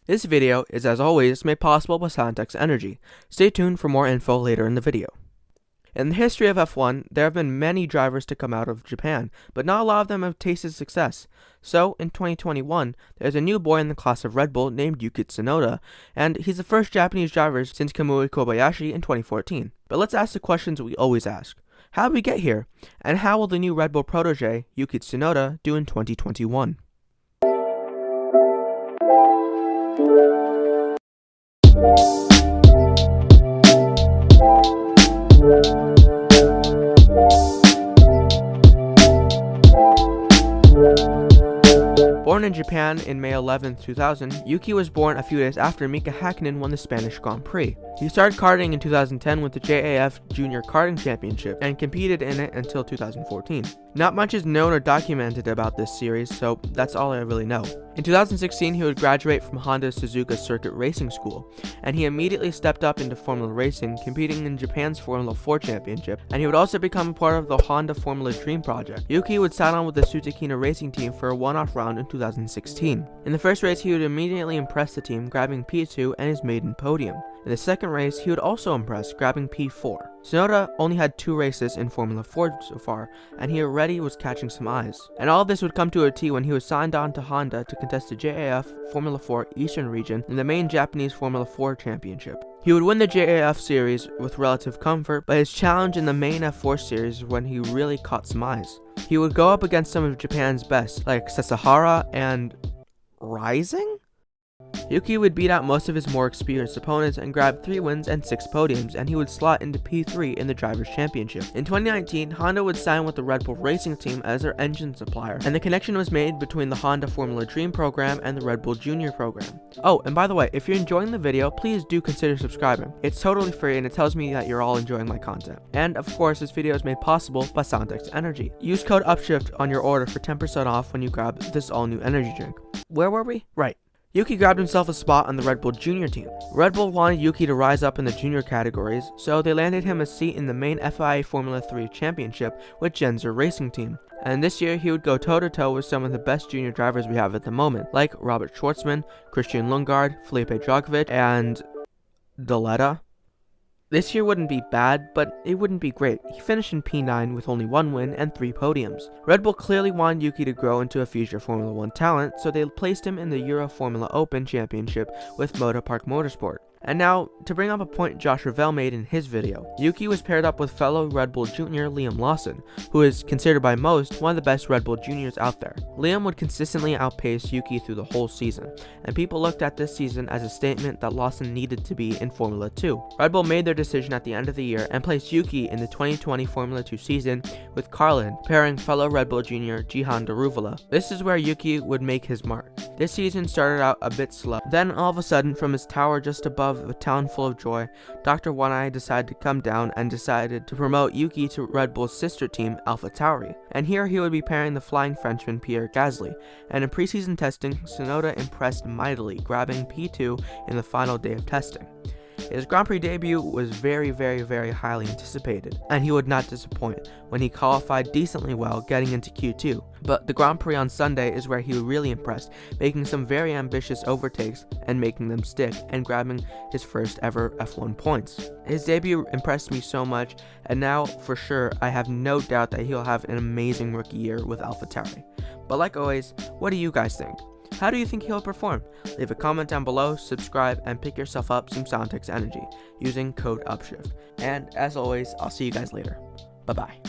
This video is, as always, made possible by Syntex Energy. Stay tuned for more info later in the video. In the history of F1, there have been many drivers to come out of Japan, but not a lot of them have tasted success. So, in 2021, there's a new boy in the class of Red Bull named Yuki Tsunoda, and he's the first Japanese driver since Kamui Kobayashi in 2014. But let's ask the questions we always ask. How did we get here? And how will the new Red Bull protege, Yuki Tsunoda, do in 2021? Born in Japan in May 11, 2000, Yuki was born a few days after Mika Hakkinen won the Spanish Grand Prix. He started karting in 2010 with the JAF Junior Karting Championship and competed in it until 2014. Not much is known or documented about this series, so that's all I really know. In 2016, he would graduate from Honda Suzuka Circuit Racing School, and he immediately stepped up into Formula Racing, competing in Japan's Formula 4 Championship, and he would also become a part of the Honda Formula Dream project. Yuki would sign on with the Tsutokina Racing team for a one-off round in 2016. In the first race, he would immediately impress the team, grabbing P2 and his maiden podium. In the second race, he would also impress, grabbing P4. Tsunoda only had 2 races in Formula 4 so far, and he already was catching some eyes. And all of this would come to a T when he was signed on to Honda to contest the JAF Formula 4 Eastern region in the main Japanese Formula 4 Championship. He would win the JAF series with relative comfort, but his challenge in the main F4 series is when he really caught some eyes. He would go up against some of Japan's best, like Sasahara and Rising? Yuki would beat out most of his more experienced opponents and grab 3 wins and 6 podiums, and he would slot into P3 in the Drivers' Championship. In 2019, Honda would sign with the Red Bull Racing team as their engine supplier, and the connection was made between the Honda Formula Dream program and the Red Bull Junior program. Oh, and by the way, if you're enjoying the video, please do consider subscribing. It's totally free and it tells me that you're all enjoying my content. And of course, this video is made possible by Syntex Energy. Use code UPSHIFT on your order for 10% off when you grab this all-new energy drink. Where were we? Right. Yuki grabbed himself a spot on the Red Bull Junior team. Red Bull wanted Yuki to rise up in the junior categories, so they landed him a seat in the main FIA Formula 3 Championship with Genzer Racing Team. And this year he would go toe-to-toe with some of the best junior drivers we have at the moment, like Robert Schwartzman, Christian Lundgaard, Felipe Drugovich, and Daletta. This year wouldn't be bad, but it wouldn't be great. He finished in P9 with only 1 win and 3 podiums. Red Bull clearly wanted Yuki to grow into a future Formula 1 talent, so they placed him in the Euro Formula Open Championship with Motorpark Motorsport. And now, to bring up a point Josh Revell made in his video, Yuki was paired up with fellow Red Bull Junior Liam Lawson, who is considered by most one of the best Red Bull Juniors out there. Liam would consistently outpace Yuki through the whole season, and people looked at this season as a statement that Lawson needed to be in Formula 2. Red Bull made their decision at the end of the year and placed Yuki in the 2020 Formula 2 season with Carlin, pairing fellow Red Bull Junior Jihan Daruvala. This is where Yuki would make his mark. This season started out a bit slow. Then all of a sudden, from his tower just above a town full of joy, Dr. One-Eye decided to come down and decided to promote Yuki to Red Bull's sister team, AlphaTauri. And here he would be pairing the flying Frenchman Pierre Gasly. And in preseason testing, Tsunoda impressed mightily, grabbing P2 in the final day of testing. His Grand Prix debut was very highly anticipated, and he would not disappoint when he qualified decently well, getting into Q2. But the Grand Prix on Sunday is where he really impressed, making some very ambitious overtakes and making them stick, and grabbing his first ever F1 points. His debut impressed me so much, and now for sure I have no doubt that he'll have an amazing rookie year with AlphaTauri. But like always, what do you guys think? How do you think he'll perform? Leave a comment down below, subscribe, and pick yourself up some Syntex Energy using code UPSHIFT. And as always, I'll see you guys later. Bye-bye.